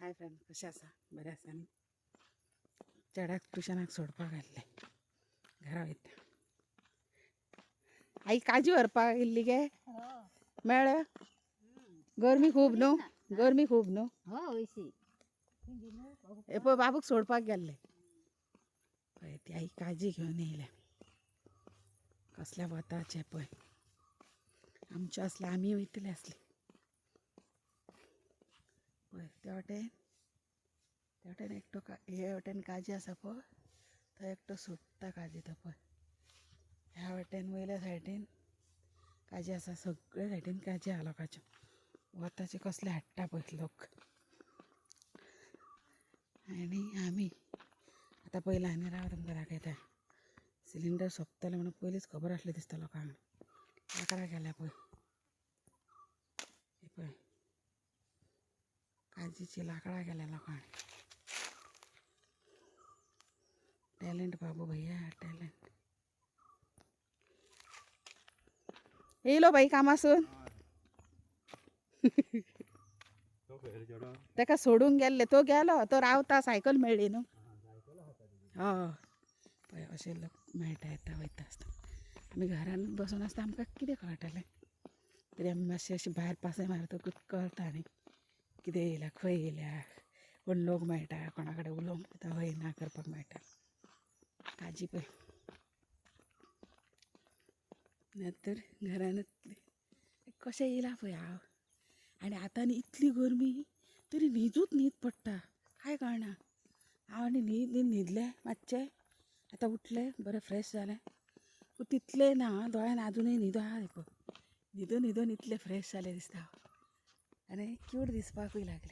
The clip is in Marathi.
हाय फ्रेंड, कशें आसा? बरें आसा न्ही? चेड्याक ट्युशनाक सोडपाक घातलें, घरा वयता. आई काजी व्हरपाक गेल्ली गे? मेळ्ळ्यो? गरमी खूब न्हू? गरमी खूब न्हू? हे पळय बाबूक सोडपाक गेल्ले. पळय ती आई काजी घेवन येयल्या. कसल्या वताचे पळय. आमचे असले आमी वयतले आसले. पळय त्या वाटेन एकटो हे वाटेन काजी आसा पळय, थंय एकटो सोदता काजी तो पळय. ह्या वाटेन वयल्या सायडीन काजी आसा, सगळे सायडीन काजी आहा लोकांच्यो. वताचे कसले हाडटा पळय लोक. आनी आमी आतां पयलीं आनी राव तुमकां दाखयता. सिलिंडर सोंपतले म्हणून पयलींच खबर आसली दिसता लोकांक. लाकडां गेल्या पळय. हे पळय काजीची लाकडां गेल्या लोकांक. टॅलेंट बाबू भैया टॅलेंट. येयलो बाई कामासून. ताका सोडूंक गेल्ले, तो गेलो, तो रावता, सायकल मेळ्ळी न्हू. हय पळय अशे लोक मेळटा, येता वयता आसता. आमी घरान बसून आसता आमकां कितें कळटलें. तरी आमी मातशें अशें भायर पासय मारतकूच कळटा न्ही कितें येयल्या, खंय येयल्या, कोण लोक मेळटा, कोणा कडेन उलोवंक हय ना करपाक मेळटा. काजी पळय नातर घरानूच कशें येयला पळय हांव. आनी आतां न्ही इतली गरमी तरी न्हिदूच न्हीद पडटा, कांय कळना. हांव आनी न्हिदलें मातशें, आतां उठलें बरें फ्रेश जालें. पूण तितलें ना, दोळ्यान आजुनूय न्हिदो आहा रे पळय. न्हिदून इतलें फ्रेश जालें दिसता हांव. आनी क्यूट दिसपाकूय लागलें.